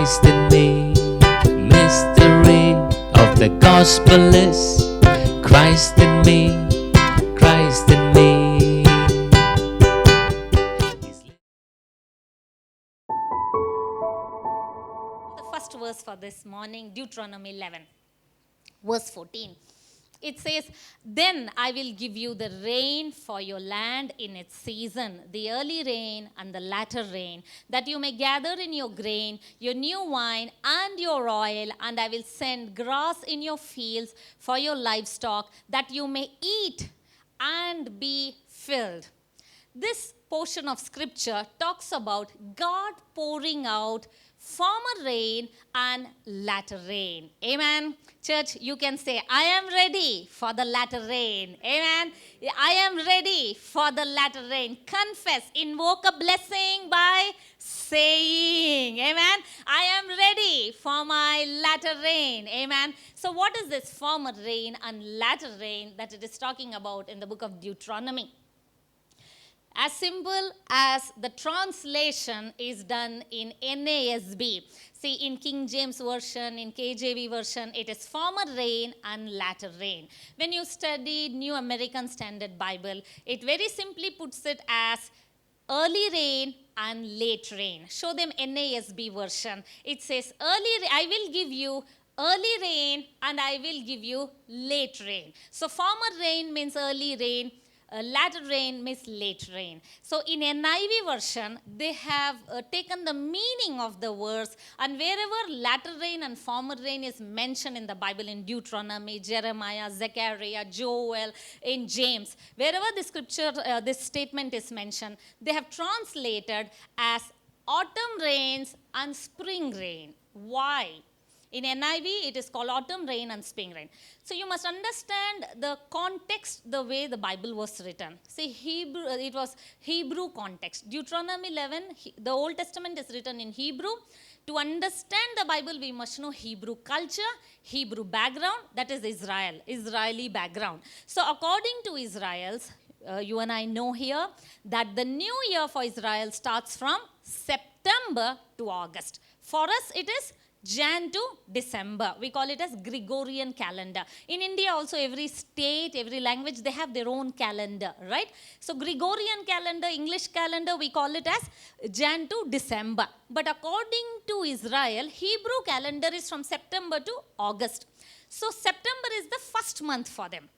Christ in me. Mystery of the gospel is Christ in me, Christ in me. The first verse for this morning, Deuteronomy 11, verse 14. It says, "Then I will give you the rain for your land in its season, the early rain and the latter rain, that you may gather in your grain, your new wine, and your oil, and I will send grass in your fields for your livestock, that you may eat and be filled." This portion of scripture talks about God pouring out former rain and latter rain. Amen. Church, you can say, "I am ready for the latter rain." Amen. I am ready for the latter rain. Confess, invoke a blessing by saying, amen, "I am ready for my latter rain." Amen. So what is this former rain and latter rain that it is talking about in the book of Deuteronomy? As simple as the translation is done in NASB. See, in King James Version, in KJV Version, it is former rain and latter rain. When you study New American Standard Bible, it very simply puts it as early rain and late rain. Show them NASB version. It says, I will give you early rain and I will give you late rain. So former rain means early rain. Latter rain means late rain. So in NIV version, they have taken the meaning of the verse, and wherever latter rain and former rain is mentioned in the Bible, in Deuteronomy, Jeremiah, Zechariah, Joel, in James, wherever the scripture, this statement is mentioned, they have translated as autumn rains and spring rain. Why? In NIV, it is called autumn rain and spring rain. So you must understand the context, the way the Bible was written. See, it was Hebrew context. Deuteronomy 11, the Old Testament is written in Hebrew. To understand the Bible, we must know Hebrew culture, Hebrew background, that is Israeli background. So according to Israel's, you and I know here that the new year for Israel starts from September to August. For us, it is Jan to December. We call it as Gregorian calendar. In India also, every state, every language, they have their own calendar, right? So Gregorian calendar, English calendar, we call it as Jan to December. But according to Israel, Hebrew calendar is from September to August. So September is the first month for them.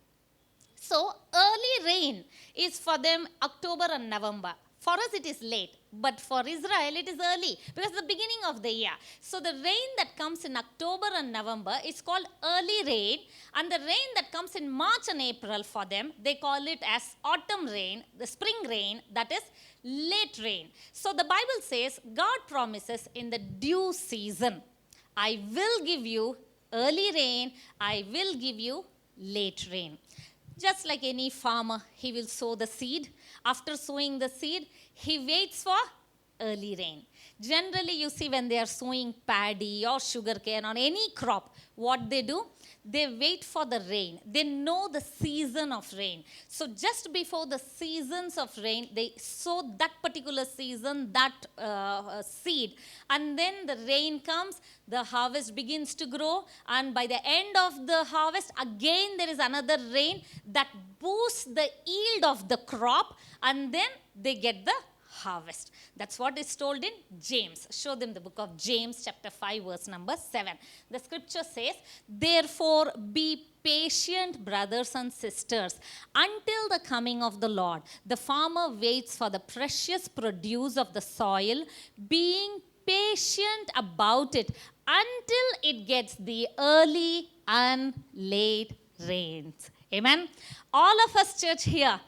So early rain is for them October and November. For us, it is late, but for Israel, it is early because it's the beginning of the year. So the rain that comes in October and November is called early rain, and the rain that comes in March and April for them, they call it as autumn rain, the spring rain, that is late rain. So the Bible says, God promises in the due season, I will give you early rain, I will give you late rain. Just like any farmer, he will sow the seed. After sowing the seed, he waits for early rain. Generally, you see when they are sowing paddy or sugarcane or any crop, what they do? They wait for the rain. They know the season of rain. So just before the seasons of rain, they sow that particular season, that seed. And then the rain comes, the harvest begins to grow. And by the end of the harvest, again there is another rain that boosts the yield of the crop. And then they get the harvest. That's what is told in James. Show them the book of James, chapter 5, verse number 7. The scripture says, "Therefore be patient, brothers and sisters, until the coming of the Lord. The farmer waits for the precious produce of the soil, being patient about it until it gets the early and late rains." Amen. All of us, church, here,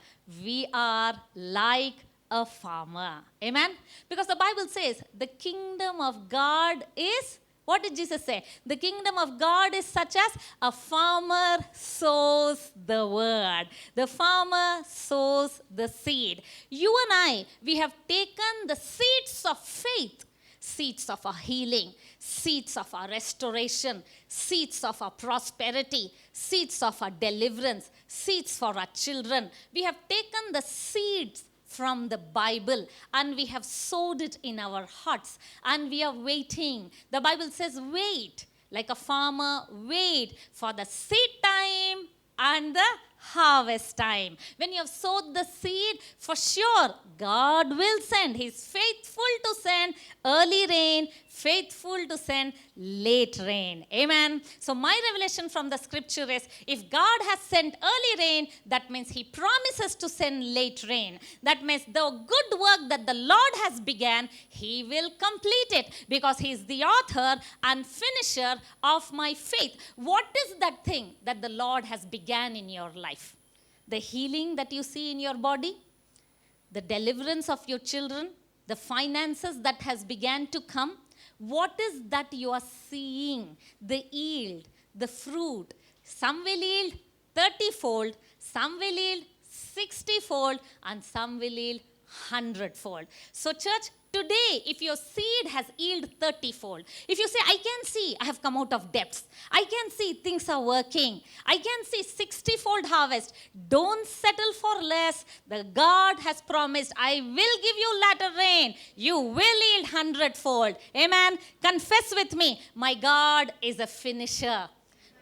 we are like a farmer. Amen. Because the Bible says the kingdom of God is, what did Jesus say? The kingdom of God is such as a farmer sows the word. The farmer sows the seed. You and I, we have taken the seeds of faith, seeds of our healing, seeds of our restoration, seeds of our prosperity, seeds of our deliverance, seeds for our children. We have taken the seeds from the Bible and we have sowed it in our hearts and we are waiting. The Bible says wait, like a farmer, wait for the seed time and the harvest time. When you have sowed the seed, for sure, God will send. He's faithful to send early rain, faithful to send late rain. Amen. So my revelation from the scripture is, if God has sent early rain, that means He promises to send late rain. That means the good work that the Lord has began, He will complete it, because He is the author and finisher of my faith. What is that thing that the Lord has began in your life? The healing that you see in your body, the deliverance of your children, the finances that has began to come. What is that you are seeing? The yield, the fruit. Some will yield 30-fold, some will yield 60-fold, and some will yield 100-fold. So church, today, if your seed has yielded 30-fold, if you say, I can see I have come out of depths, I can see things are working, I can see 60-fold harvest, don't settle for less. The God has promised, I will give you latter rain. You will yield 100-fold. Amen. Confess with me, my God is a finisher.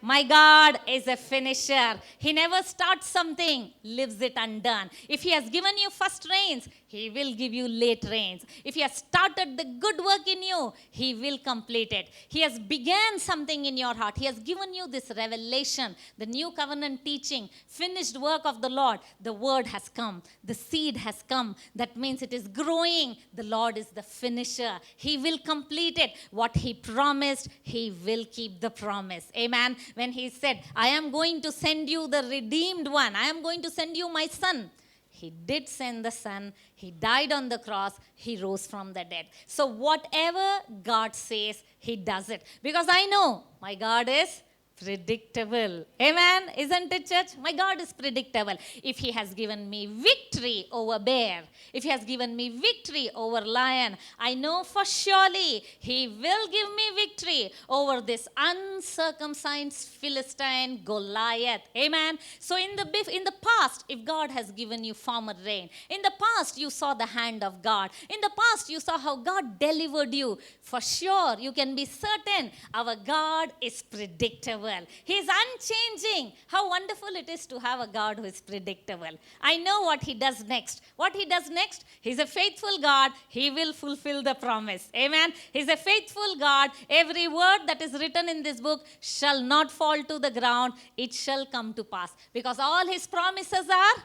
My God is a finisher. He never starts something, leaves it undone. If He has given you first rains, He will give you late rains. If He has started the good work in you, He will complete it. He has began something in your heart. He has given you this revelation, the new covenant teaching, finished work of the Lord. The word has come. The seed has come. That means it is growing. The Lord is the finisher. He will complete it. What He promised, He will keep the promise. Amen. When He said, I am going to send you the redeemed one. I am going to send you my son. He did send the son. He died on the cross. He rose from the dead. So whatever God says, He does it. Because I know my God is predictable. Amen. Isn't it, church? My God is predictable. If He has given me victory over bear, if He has given me victory over lion, I know for surely He will give me victory over this uncircumcised Philistine Goliath. Amen. So in the past, if God has given you former rain, in the past you saw the hand of God, in the past you saw how God delivered you, for sure you can be certain our God is predictable. He is unchanging. How wonderful it is to have a God who is predictable. I know what He does next. What He does next? He's a faithful God. He will fulfill the promise. Amen. He's a faithful God. Every word that is written in this book shall not fall to the ground. It shall come to pass. Because all His promises are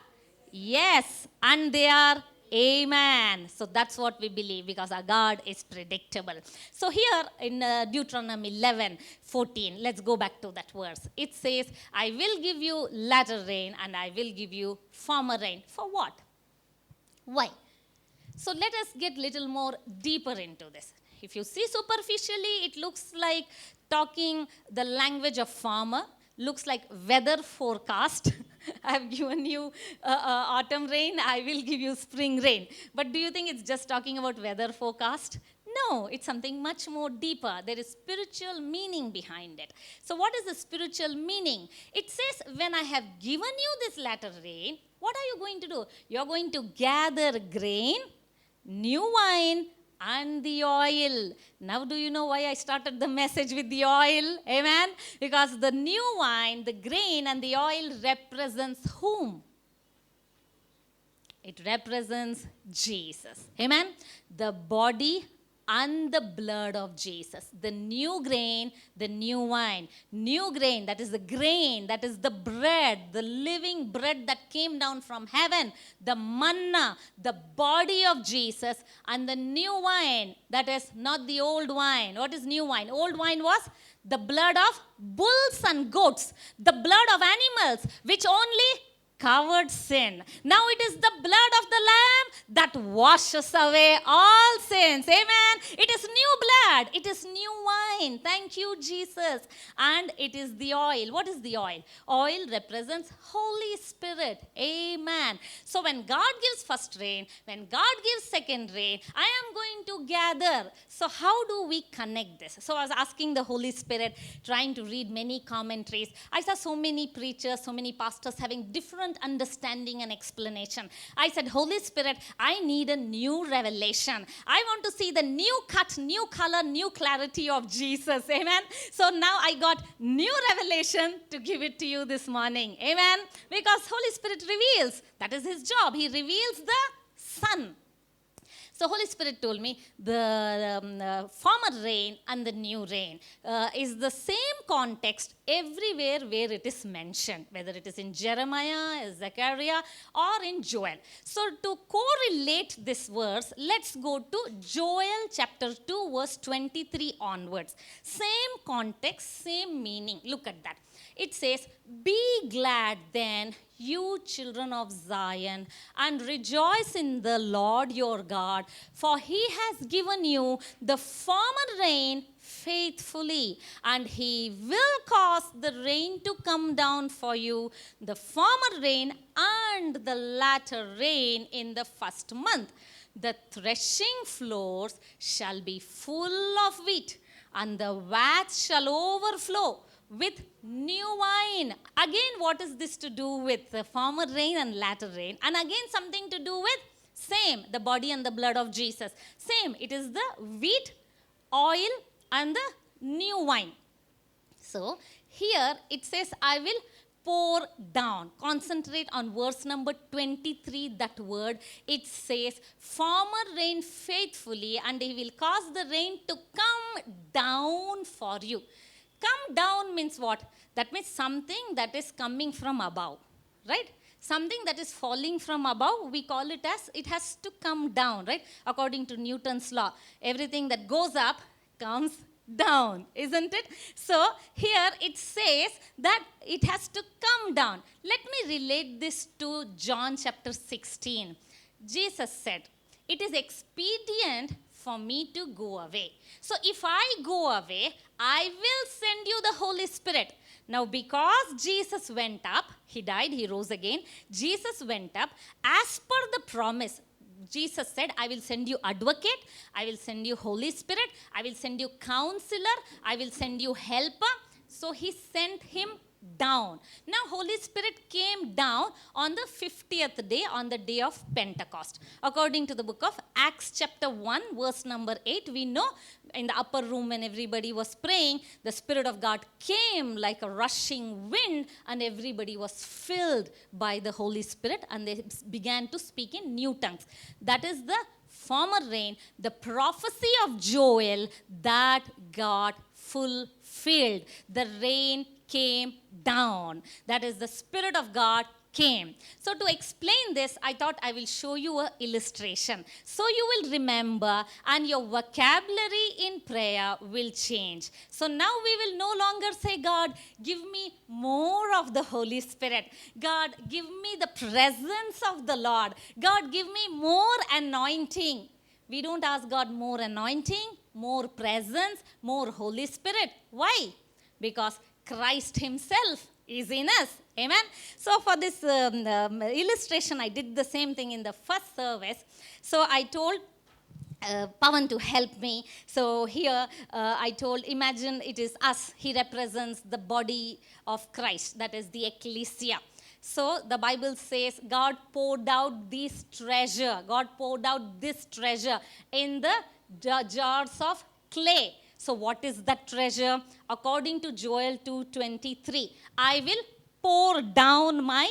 yes, and they are amen. So that's what we believe, because our God is predictable. So here in Deuteronomy 11:14, let's go back to that verse. It says, I will give you latter rain and I will give you former rain. For what? Why? So let us get little more deeper into this. If you see superficially, it looks like talking the language of farmer, looks like weather forecast. I have given you autumn rain, I will give you spring rain. But do you think it's just talking about weather forecast? No, it's something much more deeper. There is spiritual meaning behind it. So what is the spiritual meaning? It says, when I have given you this latter rain, what are you going to do? You're going to gather grain, new wine, and the oil. Now do you know why I started the message with the oil? Amen? Because the new wine, the grain, and the oil represents whom? It represents Jesus. Amen? The body and the blood of Jesus. The new grain, the new wine. New grain, that is the grain, that is the bread, the living bread that came down from heaven. The manna, the body of Jesus. And the new wine, that is not the old wine. What is new wine? Old wine was the blood of bulls and goats. The blood of animals, which only covered sin. Now it is the blood of the Lamb that washes away all sins. Amen. It is new blood. glad. It is new wine. Thank you, Jesus. And it is the oil. What is the oil? Oil represents Holy Spirit. Amen. So when God gives first rain, when God gives second rain, I am going to gather. So how do we connect this? So I was asking the Holy Spirit, trying to read many commentaries. I saw so many preachers, so many pastors having different understanding and explanation. I said, Holy Spirit, I need a new revelation. I want to see the new cut, new color, new clarity of Jesus. Amen. So now I got new revelation to give it to you this morning. Amen. Because Holy Spirit reveals. That is his job. He reveals the Son. So Holy Spirit told me the former rain and the new rain is the same context everywhere where it is mentioned, whether it is in Jeremiah, Zechariah, or in Joel. So to correlate this verse, let's go to Joel chapter 2, verse 23 onwards. Same context, same meaning. Look at that. It says, "Be glad then, you children of Zion, and rejoice in the Lord your God, for he has given you the former rain faithfully, and he will cause the rain to come down for you, the former rain and the latter rain in the first month. The threshing floors shall be full of wheat, and the vats shall overflow with new wine." Again, what is this to do with the former rain and latter rain? And again, something to do with same, the body and the blood of Jesus. Same, it is the wheat, oil, and the new wine. So here it says, I will pour down. Concentrate on verse number 23, that word. It says, former rain faithfully, and he will cause the rain to come down for you. Come down means what? That means something that is coming from above, right? Something that is falling from above, we call it as it has to come down, right? According to Newton's law, everything that goes up comes down, isn't it? So here it says that it has to come down. Let me relate this to John chapter 16. Jesus said, "It is expedient for me to go away. So if I go away, I will send you the Holy Spirit." Now, because Jesus went up, he died, he rose again. Jesus went up as per the promise. Jesus said, "I will send you advocate, I will send you Holy Spirit, I will send you counselor, I will send you helper." So he sent him down. Now, Holy Spirit came down on the 50th day, on the day of Pentecost. According to the book of Acts chapter 1, verse number 8, we know in the upper room when everybody was praying, the Spirit of God came like a rushing wind, and everybody was filled by the Holy Spirit, and they began to speak in new tongues. That is the former rain, the prophecy of Joel that got fulfilled. The rain came down. That is, the Spirit of God came. So to explain this, I thought I will show you an illustration. So you will remember, and your vocabulary in prayer will change. So now we will no longer say, "God, give me more of the Holy Spirit. God, give me the presence of the Lord. God, give me more anointing." We don't ask God more anointing, more presence, more Holy Spirit. Why? Because Christ himself is in us. Amen. So for this illustration, I did the same thing in the first service. So I told Pawan to help me. So here I told, imagine it is us. He represents the body of Christ, that is the ecclesia. So the Bible says God poured out this treasure. God poured out this treasure in the jars of clay. So what is that treasure? According to Joel 2:23, I will pour down my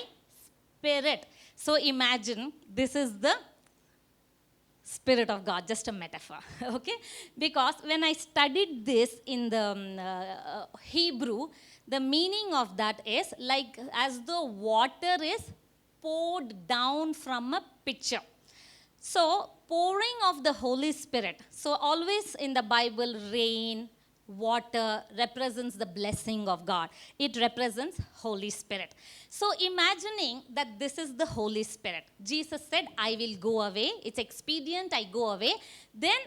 Spirit. So imagine this is the Spirit of God, just a metaphor, okay? Because when I studied this in the Hebrew, the meaning of that is like as though water is poured down from a pitcher. So, pouring of the Holy Spirit. So, always in the Bible, rain, water represents the blessing of God. It represents Holy Spirit. So, imagining that this is the Holy Spirit. Jesus said, "I will go away. It's expedient I go away." Then,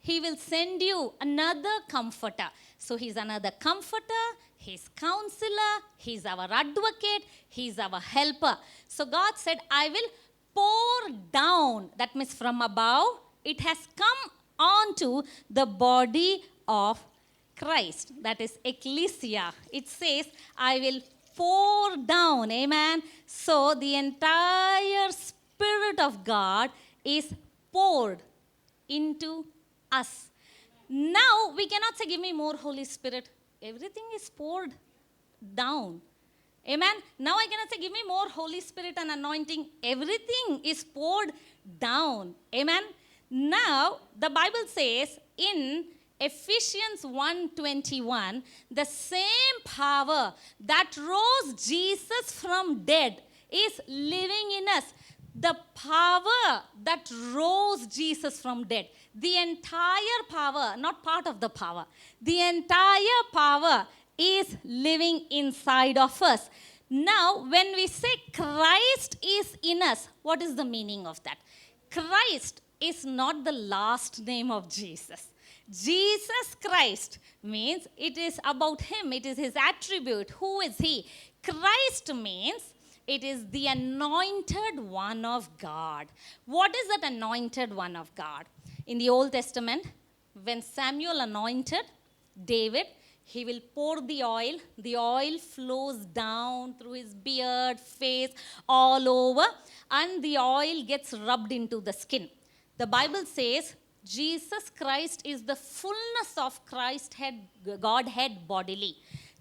He will send you another comforter. So he's another comforter, he's counselor, he's our advocate, he's our helper. So God said, I will pour down, that means from above, it has come onto the body of Christ, that is ecclesia. It says, I will pour down, amen. So the entire Spirit of God is poured into us. Now we cannot say, give me more Holy Spirit. Everything is poured down. Amen. Now I cannot say, give me more Holy Spirit and anointing. Everything is poured down. Amen. Now the Bible says in Ephesians 1:21, the same power that rose Jesus from dead is living in us. The power that rose Jesus from dead, the entire power, not part of the power, the entire power is living inside of us. Now, when we say Christ is in us, what is the meaning of that? Christ is not the last name of Jesus. Jesus Christ means it is about him, it is his attribute. Who is he? Christ means it is the anointed one of God. What is that anointed one of God? In the Old Testament, when Samuel anointed David, he will pour the oil flows down through his beard, face, all over, and the oil gets rubbed into the skin. The Bible says Jesus Christ is the fullness of Godhead bodily.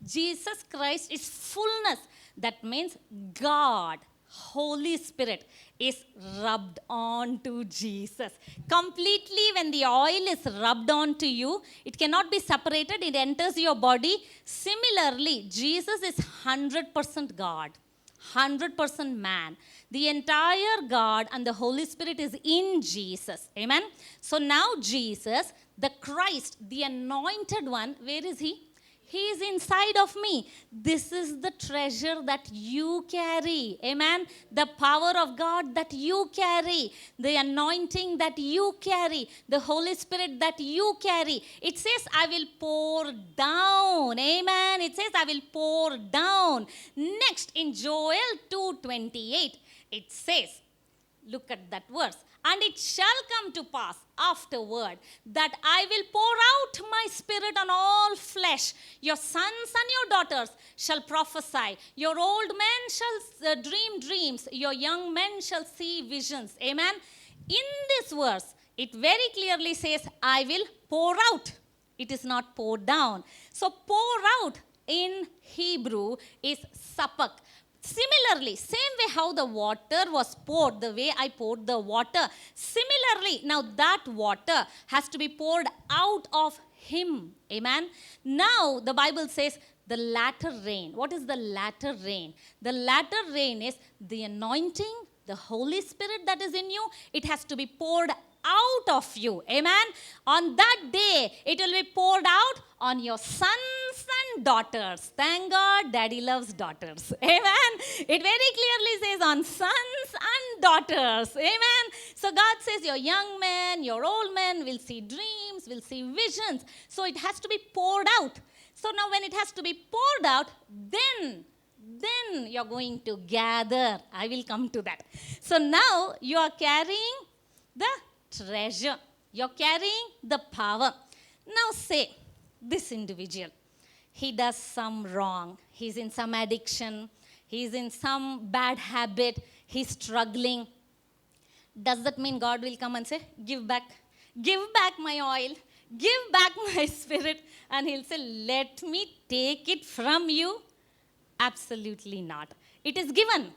Jesus Christ is fullness. That means God, Holy Spirit, is rubbed on to Jesus. Completely, when the oil is rubbed on to you, it cannot be separated. It enters your body. Similarly, Jesus is 100% God, 100% man. The entire God and the Holy Spirit is in Jesus. Amen. So now Jesus, the Christ, the anointed one, where is he? He is inside of me. This is the treasure that you carry. Amen. The power of God that you carry. The anointing that you carry. The Holy Spirit that you carry. It says, I will pour down. Amen. It says, I will pour down. Next, in Joel 2:28, it says, look at that verse. And it shall come to pass afterward that I will pour out my spirit on all flesh. Your sons and your daughters shall prophesy. Your old men shall dream dreams. Your young men shall see visions. Amen. In this verse, it very clearly says, I will pour out. It is not pour down. So pour out in Hebrew is sapak. Similarly, same way how the water was poured, the way I poured the water. Similarly, now that water has to be poured out of him. Amen. Now the Bible says the latter rain. What is the latter rain? The latter rain is the anointing, the Holy Spirit that is in you. It has to be poured out of you. Amen. On that day, it will be poured out on your sons and daughters. Thank God, Daddy loves daughters. Amen. It very clearly says on sons and daughters. Amen. So God says your young men, your old men will see dreams, will see visions. So it has to be poured out. So now when it has to be poured out, then you're going to gather. I will come to that. So now you are carrying the treasure. You're carrying the power. Now say, this individual, he does some wrong. He's in some addiction. He's in some bad habit. He's struggling. Does that mean God will come and say, give back my oil, give back my spirit, and he'll say, let me take it from you? Absolutely not. It is given.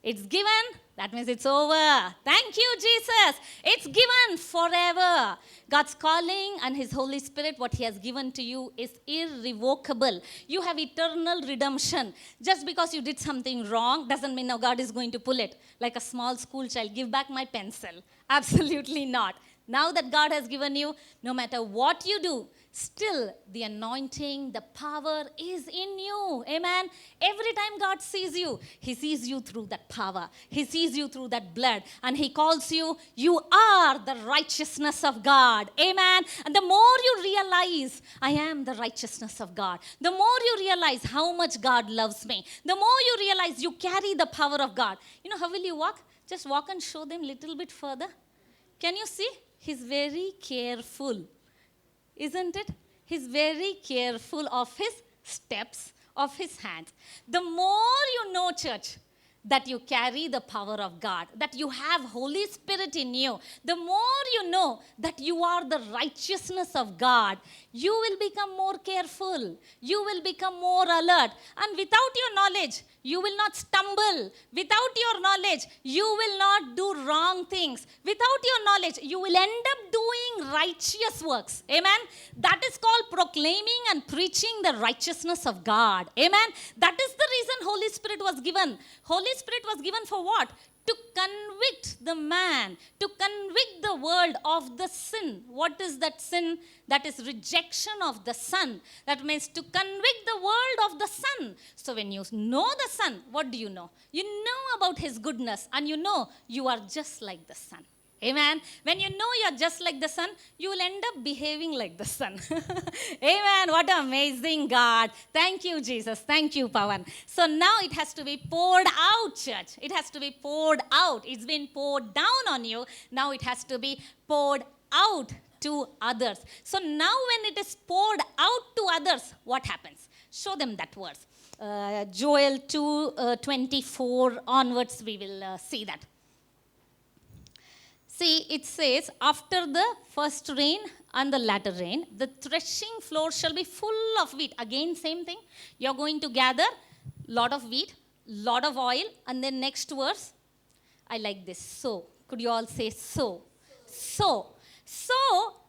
It's given. That means it's over. Thank you, Jesus. It's given forever. God's calling and his Holy Spirit, what he has given to you is irrevocable. You have eternal redemption. Just because you did something wrong doesn't mean now God is going to pull it. Like a small school child, give back my pencil. Absolutely not. Now that God has given you, no matter what you do, still the anointing, the power is in you. Amen. Every time God sees you, He sees you through that power. He sees you through that blood. And He calls you, you are the righteousness of God. Amen. And the more you realize, I am the righteousness of God, the more you realize how much God loves me, the more you realize you carry the power of God. You know, how will you walk? Just walk and show them a little bit further. Can you see? He's very careful. Isn't it? He's very careful of his steps, of his hands. The more you know, church, that you carry the power of God, that you have Holy Spirit in you, the more you know that you are the righteousness of God, you will become more careful. You will become more alert. And without your knowledge, you will not stumble. Without your knowledge, you will not do wrong things. Without your knowledge, you will end up doing righteous works. Amen. That is called proclaiming and preaching the righteousness of God. Amen. That is the reason Holy Spirit was given. Holy Spirit was given for what? To convict the man, to convict the world of the sin. What is that sin? That is rejection of the Son. That means to convict the world of the Son. So when you know the Son, what do you know? You know about His goodness, and you know you are just like the Son. Amen. When you know you're just like the Son, you will end up behaving like the Son. Amen. What an amazing God. Thank you, Jesus. Thank you, Pawan. So now it has to be poured out, church. It has to be poured out. It's been poured down on you. Now it has to be poured out to others. So now when it is poured out to others, what happens? Show them that verse. Joel 2:24 onwards, we will see that. See, it says, after the first rain and the latter rain, the threshing floor shall be full of wheat. Again, same thing. You're going to gather lot of wheat, lot of oil, and then next verse, I like this. So, could you all say so? So,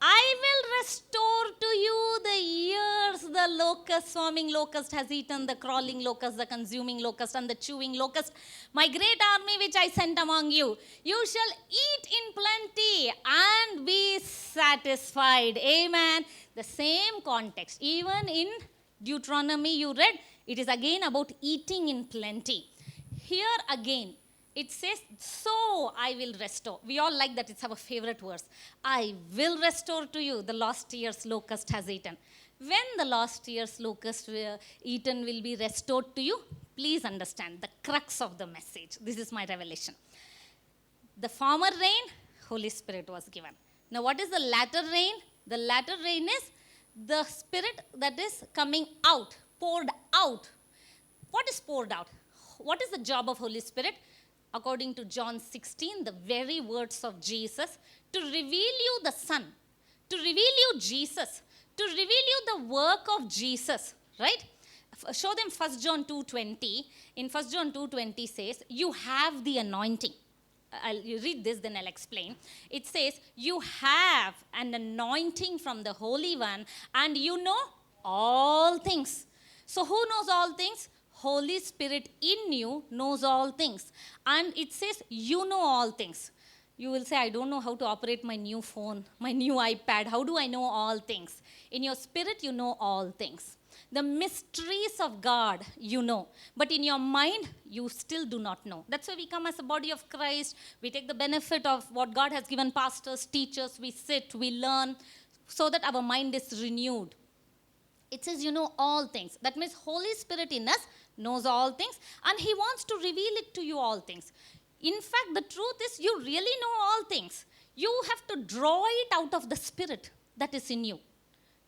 I will restore to you the years the locust, swarming locust has eaten, the crawling locust, the consuming locust, and the chewing locust. My great army which I sent among you. You shall eat in plenty and be satisfied. Amen. The same context. Even in Deuteronomy you read, it is again about eating in plenty. Here again, it says, so I will restore. We all like that. It's our favorite verse. I will restore to you the last year's locust has eaten. When the last year's locust eaten will be restored to you, please understand the crux of the message. This is my revelation. The former rain, Holy Spirit was given. Now what is the latter rain? The latter rain is the Spirit that is coming out, poured out. What is poured out? What is the job of Holy Spirit? According to John 16, the very words of Jesus, to reveal you the Son, to reveal you Jesus, to reveal you the work of Jesus, right? Show them 1 John 2:20. In 1 John 2:20 says, you have the anointing. I'll read this, then I'll explain. It says, you have an anointing from the Holy One, and you know all things. So who knows all things? Holy Spirit in you knows all things. And it says, you know all things. You will say, I don't know how to operate my new phone, my new iPad. How do I know all things? In your spirit, you know all things. The mysteries of God, you know. But in your mind, you still do not know. That's why we come as a body of Christ. We take the benefit of what God has given pastors, teachers. We sit, we learn, so that our mind is renewed. It says, you know all things. That means Holy Spirit in us knows all things, and He wants to reveal it to you all things. In fact, the truth is, you really know all things. You have to draw it out of the Spirit that is in you.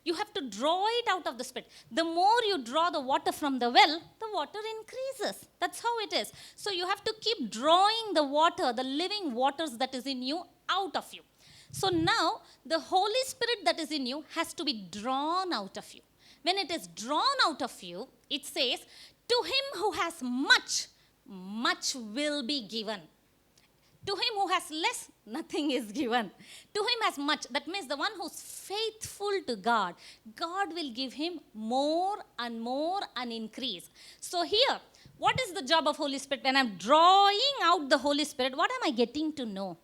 You have to draw it out of the Spirit. The more you draw the water from the well, the water increases. That's how it is. So you have to keep drawing the water, the living waters that is in you, out of you. So now, the Holy Spirit that is in you has to be drawn out of you. When it is drawn out of you, it says, to him who has much, much will be given. To him who has less, nothing is given. To him has much. That means the one who's faithful to God, God will give him more and increase. So here, what is the job of Holy Spirit? When I'm drawing out the Holy Spirit, what am I getting to know?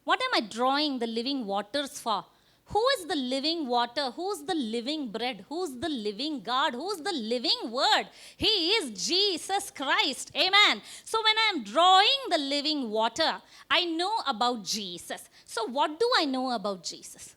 What am I drawing the living waters for? Who is the living water? Who's the living bread? Who's the living God? Who's the living word? He is Jesus Christ. Amen. So when I am drawing the living water, I know about Jesus. So what do I know about Jesus?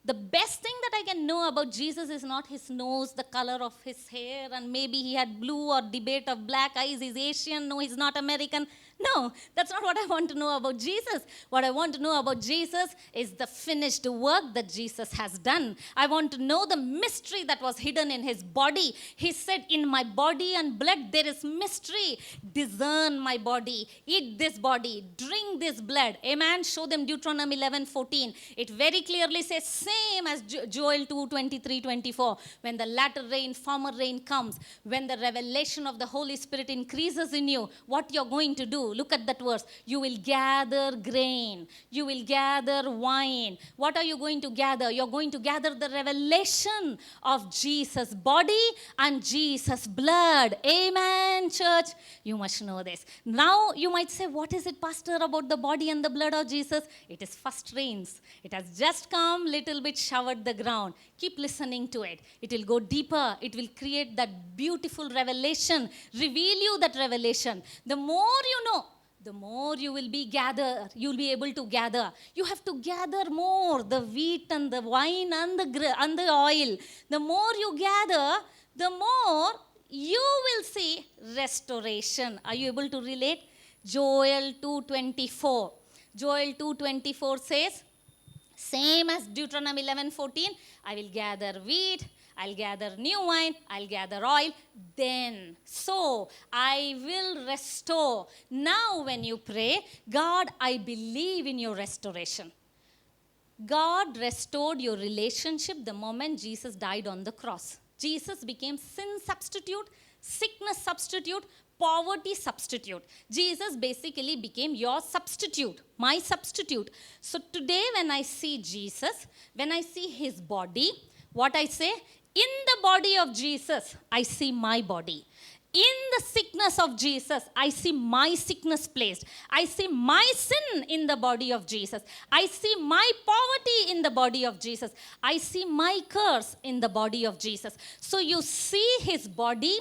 The best thing that I can know about Jesus is not his nose, the color of his hair, and maybe he had blue or debate of black eyes, he's Asian, no, he's not American. No, that's not what I want to know about Jesus. What I want to know about Jesus is the finished work that Jesus has done. I want to know the mystery that was hidden in his body. He said, in my body and blood there is mystery. Discern my body, eat this body, drink this blood. Amen. Show them Deuteronomy 11:14. It very clearly says, same as Joel 2:23-24. When the latter rain, former rain comes, when the revelation of the Holy Spirit increases in you, what you're going to do? Look at that verse. You will gather grain. You will gather wine. What are you going to gather? You're going to gather the revelation of Jesus' body and Jesus' blood. Amen, church. You must know this. Now you might say, what is it, Pastor, about the body and the blood of Jesus? It is first rains. It has just come, little bit showered the ground. Keep listening to it. It will go deeper. It will create that beautiful revelation, reveal you that revelation. The more you know, the more you will be you'll be able to gather. You have to gather more, the wheat and the wine and the oil. The more you gather, the more you will see restoration. Are you able to relate? Joel 2:24. Joel 2:24 says, same as Deuteronomy 11:14, I will gather wheat, I'll gather new wine, I'll gather oil, then so I will restore. Now when you pray, God, I believe in your restoration. God restored your relationship the moment Jesus died on the cross. Jesus became sin substitute, sickness substitute, poverty substitute. Jesus basically became your substitute, my substitute. So today when I see Jesus, when I see his body, what I say, in the body of Jesus, I see my body. In the sickness of Jesus, I see my sickness placed. I see my sin in the body of Jesus. I see my poverty in the body of Jesus. I see my curse in the body of Jesus. So you see his body,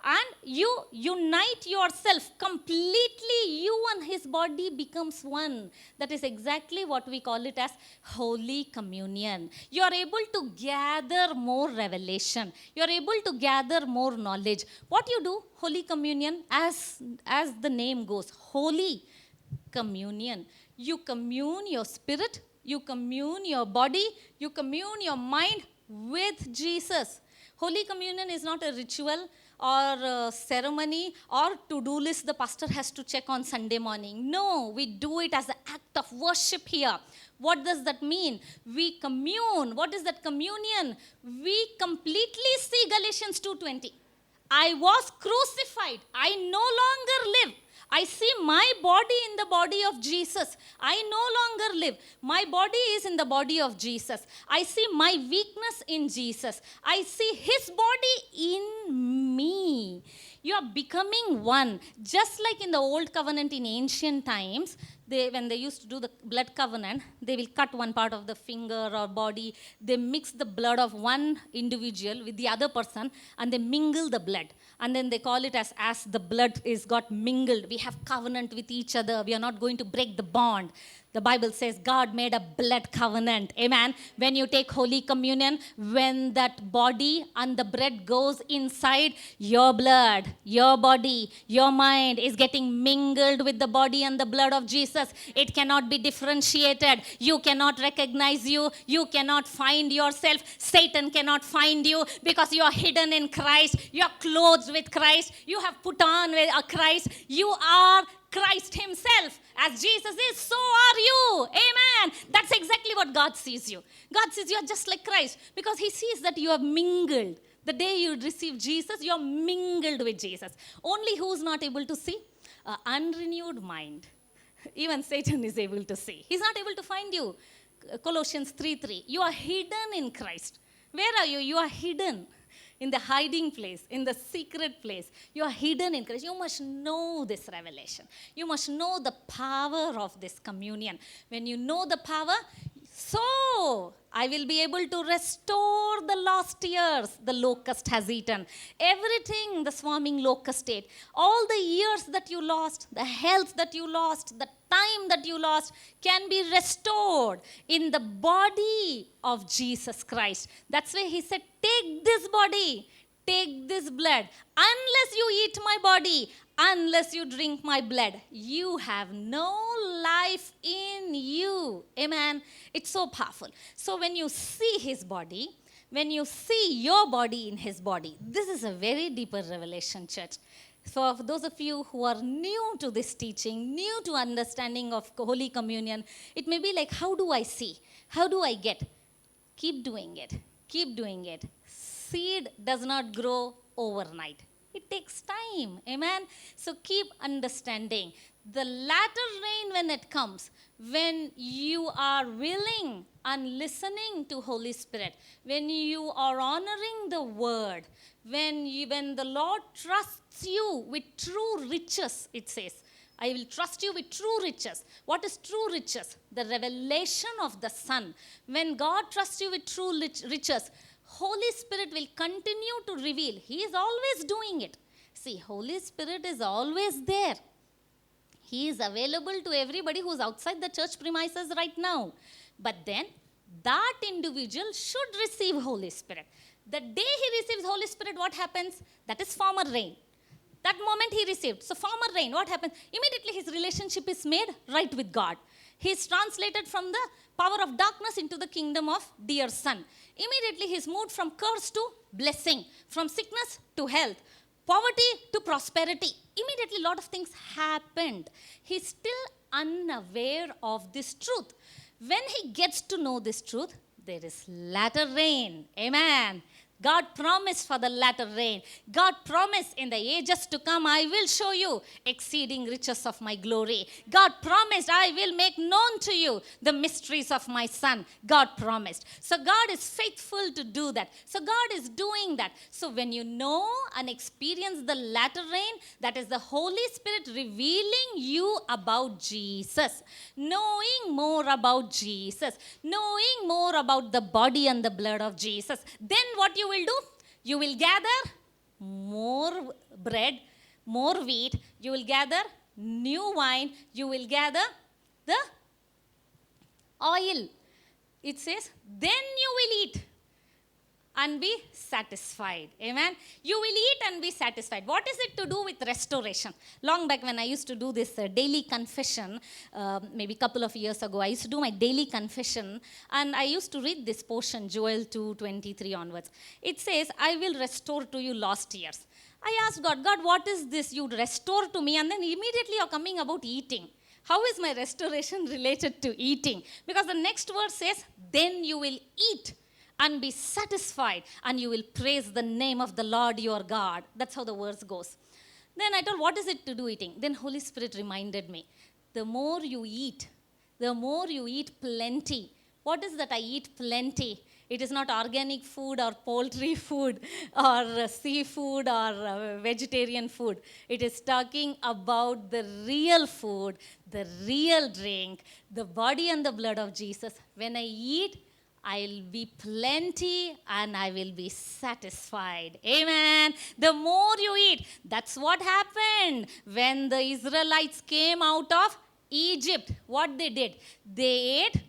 and you unite yourself completely. You and his body becomes one. That is exactly what we call it as Holy Communion. You are able to gather more revelation. You are able to gather more knowledge. What you do? Holy Communion, as the name goes, Holy Communion. You commune your spirit, you commune your body, you commune your mind with Jesus. Holy Communion is not a ritual or a ceremony or to-do list the pastor has to check on Sunday morning. No, we do it as an act of worship here. What does that mean? We commune. What is that communion? We completely see Galatians 2:20. I was crucified. I no longer live. I see my body in the body of Jesus. I no longer live. My body is in the body of Jesus. I see my weakness in Jesus. I see his body in me. You are becoming one. Just like in the old covenant in ancient times, when they used to do the blood covenant, they will cut one part of the finger or body. They mix the blood of one individual with the other person and they mingle the blood. And then they call it as the blood is got mingled. We have covenant with each other. We are not going to break the bond. The Bible says God made a blood covenant. Amen. When you take Holy Communion, when that body and the bread goes inside, your blood, your body, your mind is getting mingled with the body and the blood of Jesus. It cannot be differentiated. You cannot recognize you. You cannot find yourself. Satan cannot find you because you are hidden in Christ. You are clothed with Christ. You have put on with Christ. You are Christ himself. As Jesus is, so are you. Amen. That's exactly what God sees you. God sees you are just like Christ because he sees that you are mingled. The day you receive Jesus, you are mingled with Jesus. Only who is not able to see? An unrenewed mind. Even Satan is able to see. He's not able to find you. Colossians 3:3. You are hidden in Christ. Where are you? You are hidden. In the hiding place, in the secret place. You are hidden in Christ. You must know this revelation. You must know the power of this communion. When you know the power, So I will be able to restore the lost years the locust has eaten. Everything the swarming locust ate. All the years that you lost, the health that you lost, the time that you lost can be restored in the body of Jesus Christ. That's why he said, take this body, take this blood. Unless you eat my body, unless you drink my blood, you have no life in you. Amen. It's so powerful. So when you see his body, when you see your body in his body, this is a very deeper revelation, church. So for those of you who are new to this teaching, new to understanding of Holy Communion, it may be like, how do I see? How do I get? Keep doing it. Keep doing it. Seed does not grow overnight. It takes time. Amen. So keep understanding. The latter rain, when it comes, when you are willing and listening to Holy Spirit, when you are honoring the word, when the Lord trusts you with true riches, it says, I will trust you with true riches. What is true riches? The revelation of the Son. When God trusts you with true riches, Holy Spirit will continue to reveal. He is always doing it. See, Holy Spirit is always there. He is available to everybody who is outside the church premises right now. But then, that individual should receive Holy Spirit. The day he receives Holy Spirit, what happens? That is former rain. That moment he received. So former rain, what happens? Immediately his relationship is made right with God. He is translated from the power of darkness into the kingdom of dear Son. Immediately he is moved from curse to blessing, from sickness to health, poverty to prosperity. Immediately a lot of things happened. He is still unaware of this truth. When he gets to know this truth, there is latter rain. Amen. God promised for the latter rain. God promised in the ages to come, I will show you exceeding riches of my glory. God promised, I will make known to you the mysteries of my Son. God promised. So God is faithful to do that. So God is doing that. So when you know and experience the latter rain, that is the Holy Spirit revealing you about Jesus. Knowing more about Jesus. Knowing more about the body and the blood of Jesus. Then what you will do? You will gather more bread, more wheat. You will gather new wine. You will gather the oil. It says, then you will eat and be satisfied. Amen. You will eat and be satisfied. What is it to do with restoration? Long back when I used to do this daily confession, maybe a couple of years ago, I used to do my daily confession and I used to read this portion, Joel 2:23 onwards. It says, I will restore to you lost years. I asked God, God, what is this you'd restore to me? And then immediately you're coming about eating. How is my restoration related to eating? Because the next verse says, then you will eat and be satisfied, and you will praise the name of the Lord your God. That's how the verse goes. Then I told, what is it to do eating? Then Holy Spirit reminded me, the more you eat plenty. What is that I eat plenty? It is not organic food or poultry food or seafood or vegetarian food. It is talking about the real food, the real drink, the body and the blood of Jesus. When I eat, I'll be plenty and I will be satisfied. Amen. The more you eat, that's what happened when the Israelites came out of Egypt. What they did? They ate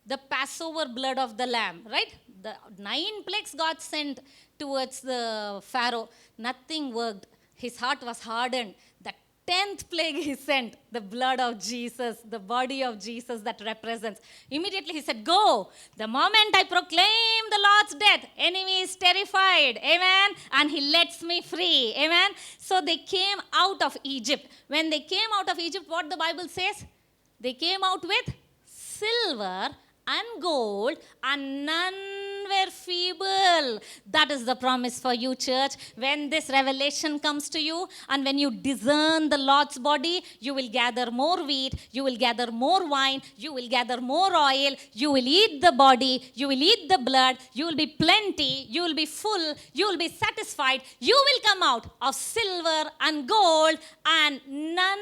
the Passover blood of the lamb, right? The 9 plagues God sent towards the Pharaoh. Nothing worked. His heart was hardened. The 10th plague he sent, the blood of Jesus, the body of Jesus that represents. Immediately he said, go. The moment I proclaim the Lord's death, enemy is terrified. Amen. And he lets me free. Amen. So they came out of Egypt. When they came out of Egypt, what the Bible says? They came out with silver and gold, and none were feeble. That is the promise for you, church. When this revelation comes to you, and when you discern the Lord's body, you will gather more wheat, you will gather more wine, you will gather more oil, you will eat the body, you will eat the blood, you will be plenty, you will be full, you will be satisfied, you will come out of silver and gold, and none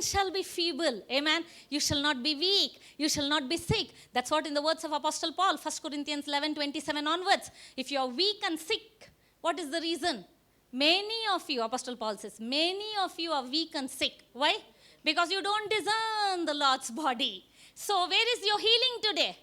shall be feeble. Amen. You shall not be weak. You shall not be sick. That's what in the words of Apostle Paul, 1 Corinthians 11:27 onwards. If you are weak and sick, what is the reason? Many of you, Apostle Paul says, many of you are weak and sick. Why? Because you don't discern the Lord's body. So where is your healing today?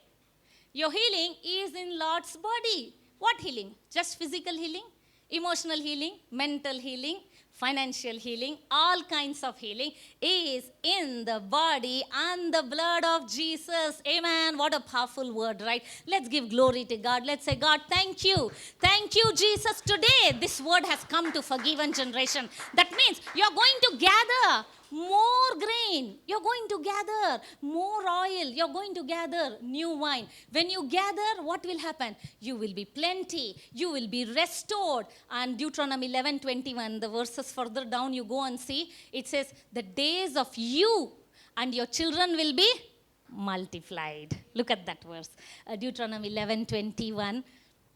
Your healing is in Lord's body. What healing? Just physical healing, emotional healing, mental healing, financial healing, all kinds of healing is in the body and the blood of Jesus. Amen. What a powerful word, right? Let's give glory to God. Let's say, God, thank you. Thank you, Jesus. Today, this word has come to forgiven generation. That means you're going to gather more grain. You're going to gather more oil. You're going to gather new wine. When you gather, what will happen? You will be plenty. You will be restored. And Deuteronomy 11:21, the verses further down, you go and see. It says, the days of you and your children will be multiplied. Look at that verse. Deuteronomy 11:21,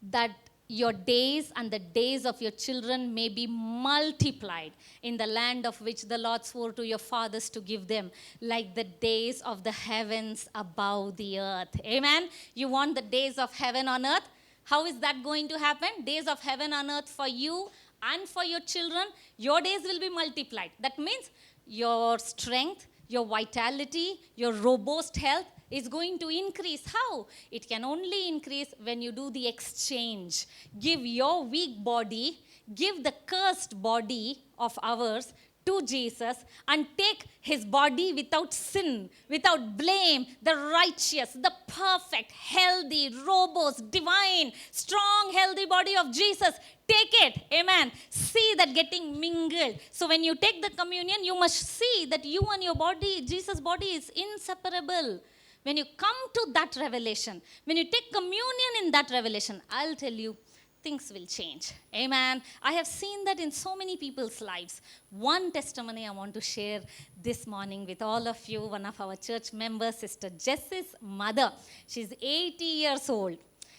that your days and the days of your children may be multiplied in the land of which the Lord swore to your fathers to give them, like the days of the heavens above the earth. Amen. You want the days of heaven on earth? How is that going to happen? Days of heaven on earth for you and for your children. Your days will be multiplied. That means your strength, your vitality, your robust health is going to increase. How? It can only increase when you do the exchange. Give your weak body, give the cursed body of ours to Jesus and take his body without sin, without blame, the righteous, the perfect, healthy, robust, divine, strong, healthy body of Jesus. Take it. Amen. See that getting mingled. So when you take the communion, you must see that you and your body, Jesus' body, is inseparable. When you come to that revelation, when you take communion in that revelation, I'll tell you, things will change. Amen. I have seen that in so many people's lives. One testimony I want to share this morning with all of you. One of our church members, Sister Jess's mother. She's 80 years old.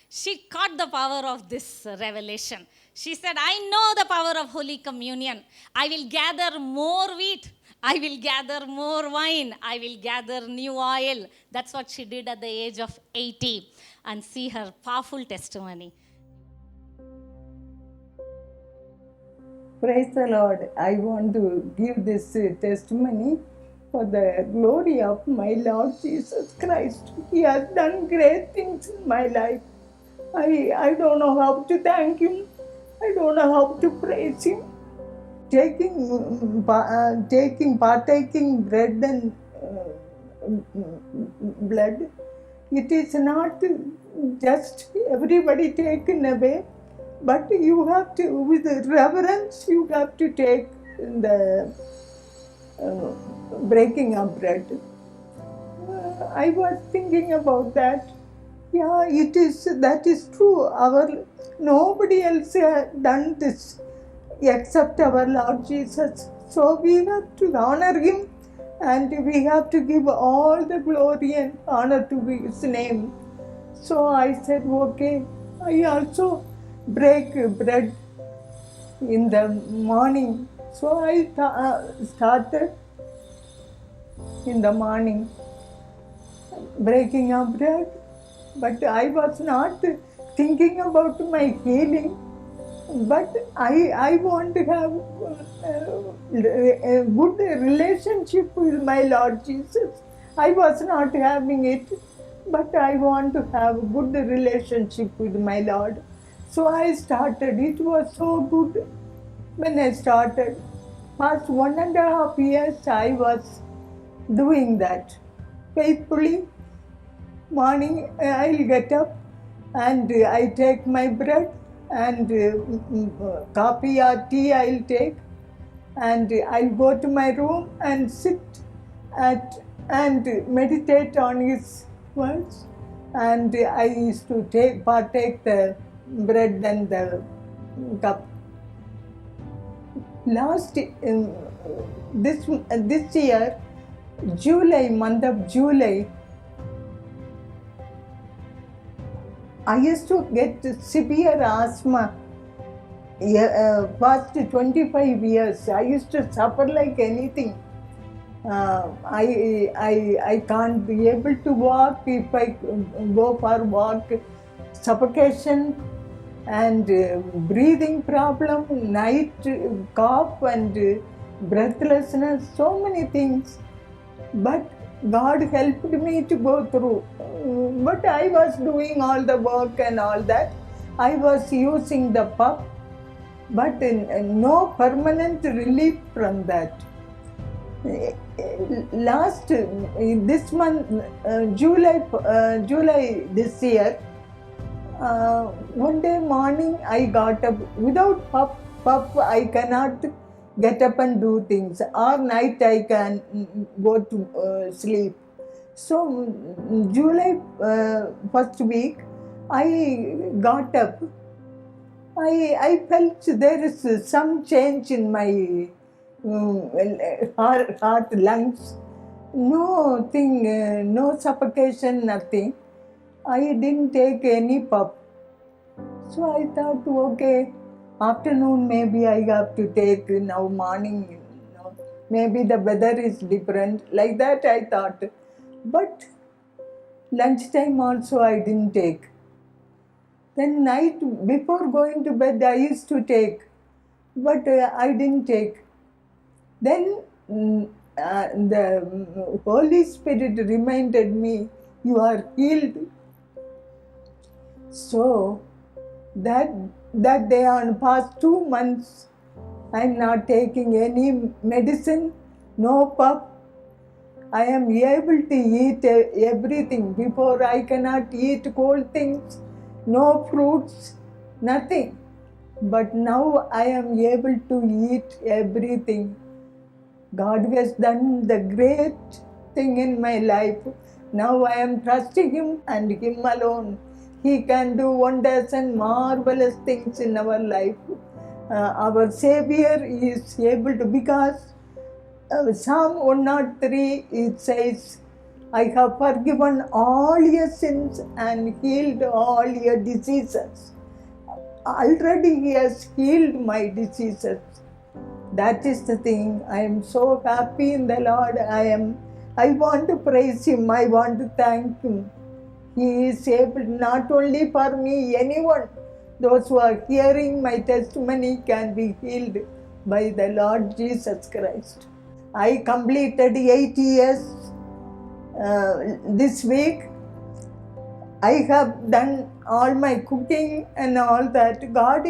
She caught the power of this revelation. She said, I know the power of Holy Communion. I will gather more wheat. I will gather more wine. I will gather new oil. That's what she did at the age of 80. And see her powerful testimony. Praise the Lord. I want to give this testimony for the glory of my Lord Jesus Christ. He has done great things in my life. I don't know how to thank Him. I don't know how to praise Him. Partaking bread and blood, it is not just everybody taken away, but you have to, with reverence, you have to take the breaking of bread. I was thinking about that. Yeah, that is true. Nobody else has done this except our Lord Jesus. So we have to honor Him and we have to give all the glory and honor to His name. So I said, okay, I also break bread in the morning. So I started in the morning breaking of bread. But I was not thinking about my healing. But I want to have a good relationship with my Lord Jesus. I was not having it, but I want to have a good relationship with my Lord. So I started. It was so good when I started. Past 1.5 years I was doing that faithfully. Morning I'll get up and I take my bread and coffee or tea I'll take, and I'll go to my room and sit and meditate on His words, and I used to partake the bread and the cup. This year, month of July, I used to get severe asthma. Past 25 years, I used to suffer like anything. I can't be able to walk if I go for walk. Suffocation and breathing problem, night cough and breathlessness, so many things. But God helped me to go through. But I was doing all the work and all that. I was using the puff, but no permanent relief from that. Last this month, July this year, one day morning I got up without puff. I cannot get up and do things. Or night I can go to sleep. So July first week, I got up. I felt there is some change in my heart, lungs. No thing, no suffocation, nothing. I didn't take any puff. So I thought, okay, afternoon maybe I have to take, now morning, maybe the weather is different. Like that I thought. But lunchtime also I didn't take. Then night before going to bed I used to take, but I didn't take. Then the Holy Spirit reminded me, you are healed. So that day, on past 2 months, I'm not taking any medicine, no puff. I am able to eat everything. Before I cannot eat cold things, no fruits, nothing. But now I am able to eat everything. God has done the great thing in my life. Now I am trusting Him and Him alone. He can do wonders and marvelous things in our life. Our Savior is able to, because Psalm 103, it says, I have forgiven all your sins and healed all your diseases. Already He has healed my diseases. That is the thing. I am so happy in the Lord. I want to praise Him. I want to thank Him. He is able, not only for me, anyone. Those who are hearing my testimony can be healed by the Lord Jesus Christ. I completed 8 years this week. I have done all my cooking and all that. God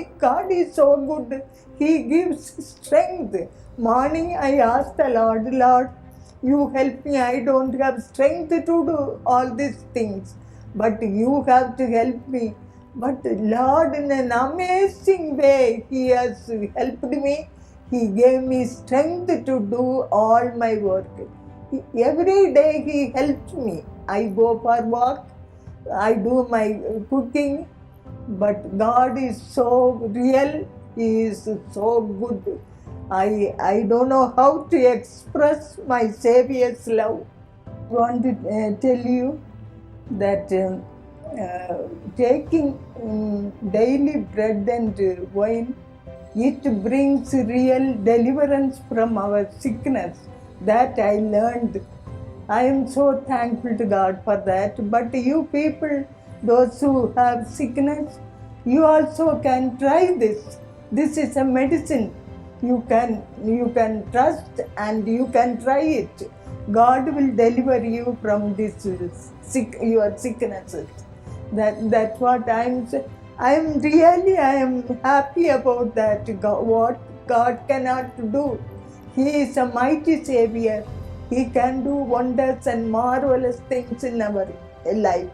is so good. He gives strength. Morning I ask the Lord, Lord, you help me. I don't have strength to do all these things, but you have to help me. But Lord, in an amazing way, He has helped me. He gave me strength to do all my work. Every day He helps me. I go for walk. I do my cooking, but God is so real, He is so good. I don't know how to express my Savior's love. I want to tell you that taking daily bread and wine, it brings real deliverance from our sickness. That I learned. I am so thankful to God for that. But you people, those who have sickness, you also can try this. This is a medicine. You can trust and you can try it. God will deliver you from this your sicknesses. That's what I am happy about that. What God cannot do. He is a mighty Savior. He can do wonders and marvelous things in our life.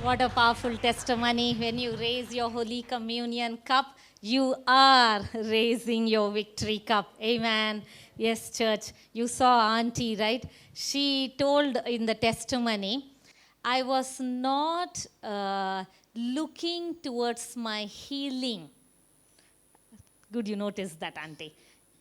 What a powerful testimony. When you raise your Holy Communion cup, you are raising your victory cup. Amen. Yes, church. You saw Auntie, right? She told in the testimony, I was not looking towards my healing. Good, you noticed that, Auntie.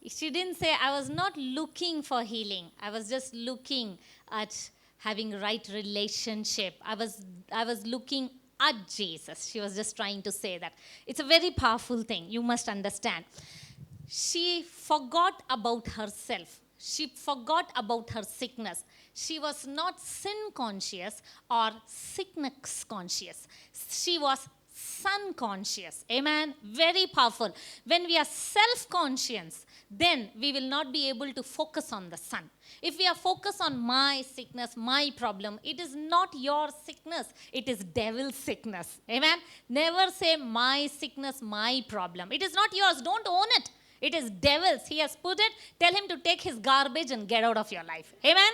She didn't say, I was not looking for healing. I was just looking at having right relationship. I was looking at Jesus. She was just trying to say that. It's a very powerful thing. You must understand. she forgot about herself. She forgot about her sickness. She was not sin conscious or sickness conscious. She was son conscious. Amen. Very powerful. When we are self conscious, then we will not be able to focus on the son. If we are focused on my sickness, my problem, it is not your sickness, it is devil's sickness. Amen. Never say my sickness, my problem. It is not yours. Don't own it. It is devil's. He has put it. Tell him to take his garbage and get out of your life. Amen.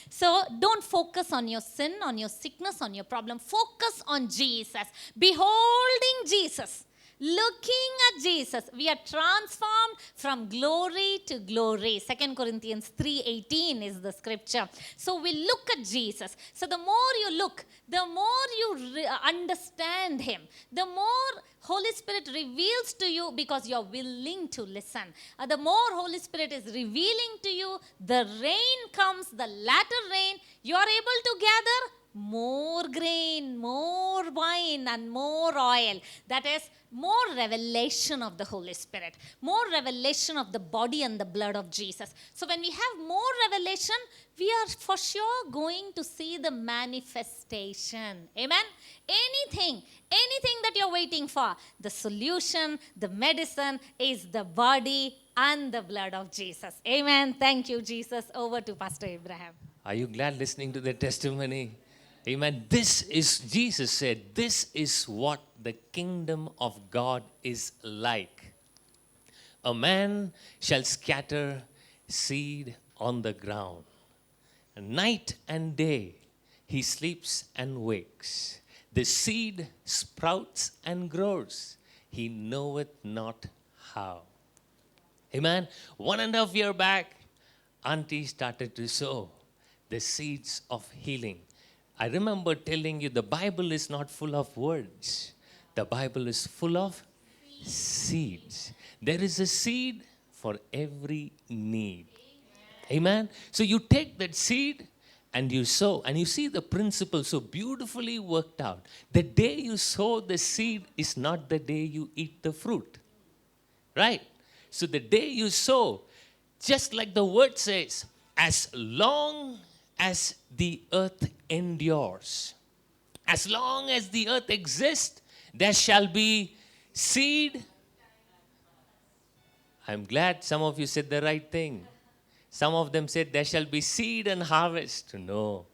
So don't focus on your sin, on your sickness, on your problem. Focus on Jesus. Beholding Jesus. Looking at Jesus, we are transformed from glory to glory. 2 Corinthians 3:18 is the scripture. So we look at Jesus. So the more you look, the more you understand him, the more Holy Spirit reveals to you because you're willing to listen. The more Holy Spirit is revealing to you, the rain comes, the latter rain, you are able to gather more grain, more wine, and more oil. That is more revelation of the Holy Spirit, more revelation of the body and the blood of Jesus. So when we have more revelation, we are for sure going to see the manifestation. Amen. Anything that you're waiting for, the solution, the medicine is the body and the blood of Jesus. Amen. Thank you, Jesus. Over to Pastor Abraham. Are you glad listening to the testimony? Amen. This is, Jesus said, this is what the kingdom of God is like. A man shall scatter seed on the ground. Night and day he sleeps and wakes. The seed sprouts and grows. He knoweth not how. Amen. 1.5 years back, Auntie started to sow the seeds of healing. I remember telling you the Bible is not full of words. The Bible is full of seeds. There is a seed for every need. Amen. So you take that seed and you sow, and you see the principle so beautifully worked out. The day you sow the seed is not the day you eat the fruit. Right? So the day you sow, just like the word says, as long as the earth endures, as long as the earth exists, there shall be seed. I'm glad some of you said the right thing. Some of them said there shall be seed and harvest. No.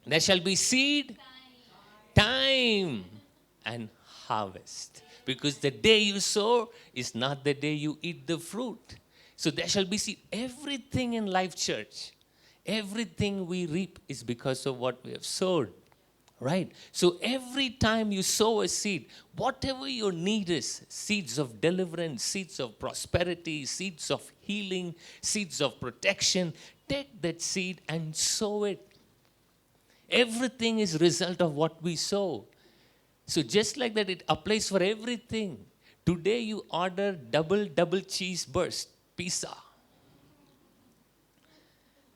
There shall be seed, time, and harvest. Because the day you sow is not the day you eat the fruit. So there shall be seed. Everything in Life Church, everything we reap is because of what we have sowed. Right? So every time you sow a seed, whatever your need is, seeds of deliverance, seeds of prosperity, seeds of healing, seeds of protection, take that seed and sow it. Everything is result of what we sow. So just like that, it applies for everything. Today you order double cheese burst, pizza.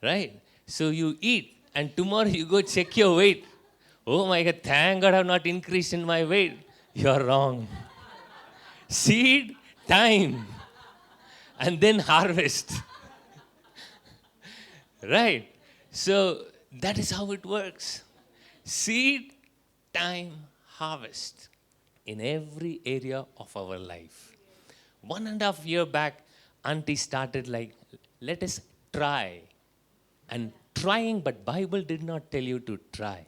Right? So you eat, and tomorrow you go check your weight. Oh my God, thank God I've not increased in my weight. You're wrong. Seed, time, and then harvest. Right? So that is how it works. Seed, time, harvest in every area of our life. 1.5 years back, Auntie started like, let us try. And trying, but Bible did not tell you to try.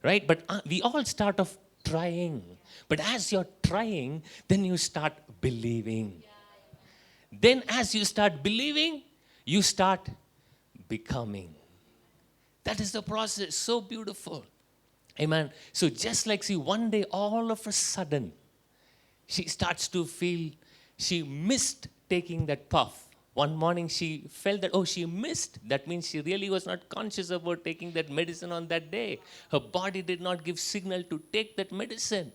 Right? But we all start off trying. But as you're trying, then you start believing. Then as you start believing, you start becoming. That is the process. So beautiful. Amen. So just like, see, one day all of a sudden, she starts to feel she missed taking that puff. One morning she felt that, she missed. That means she really was not conscious about taking that medicine on that day. Her body did not give signal to take that medicine.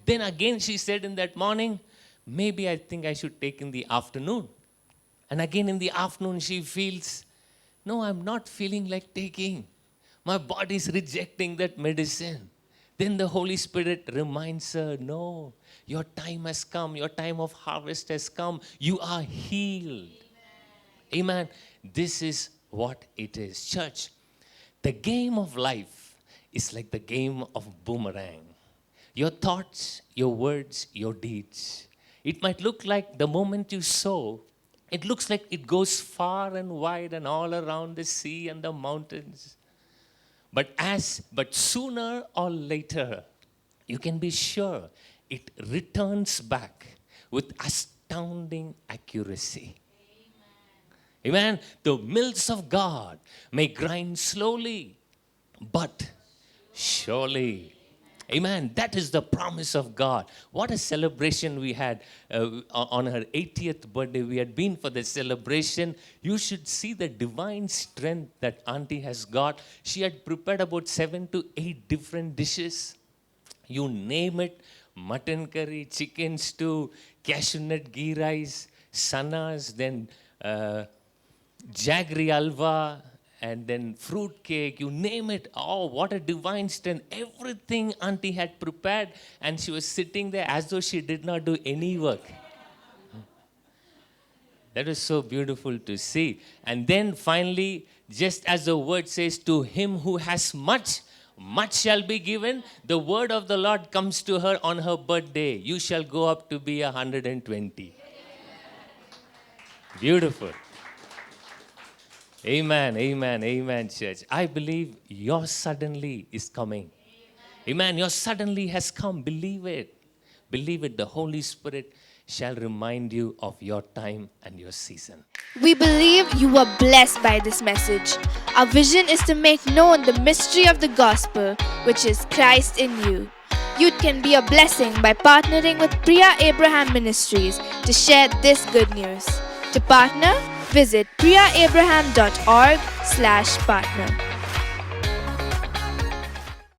Then again she said in that morning, maybe I think I should take in the afternoon. And again in the afternoon she feels, no, I'm not feeling like taking. My body is rejecting that medicine. Then the Holy Spirit reminds her, no, your time has come. Your time of harvest has come. You are healed. Amen. This is what it is. Church, the game of life is like the game of boomerang. Your thoughts, your words, your deeds. It might look like the moment you sow, it looks like it goes far and wide and all around the sea and the mountains. But sooner or later, you can be sure it returns back with astounding accuracy. Amen. The mills of God may grind slowly, but surely. Amen. That is the promise of God. What a celebration we had on her 80th birthday. We had been for the celebration. You should see the divine strength that Auntie has got. She had prepared about 7 to 8 different dishes. You name it. Mutton curry, chicken stew, cashew nut ghee rice, sanas, then jaggery alva, and then fruit cake, you name it. Oh, what a divine strength. Everything Auntie had prepared, and she was sitting there as though she did not do any work. That was so beautiful to see. And then finally, just as the word says, to him who has much, much shall be given. The word of the Lord comes to her on her birthday. You shall go up to be 120. Beautiful. Amen, amen, amen, church. I believe your suddenly is coming. Amen. Your suddenly has come. Believe it. Believe it. The Holy Spirit shall remind you of your time and your season. We believe you were blessed by this message. Our vision is to make known the mystery of the gospel, which is Christ in you. You can be a blessing by partnering with Priya Abraham Ministries to share this good news. To partner, visit priyaabraham.org/partner.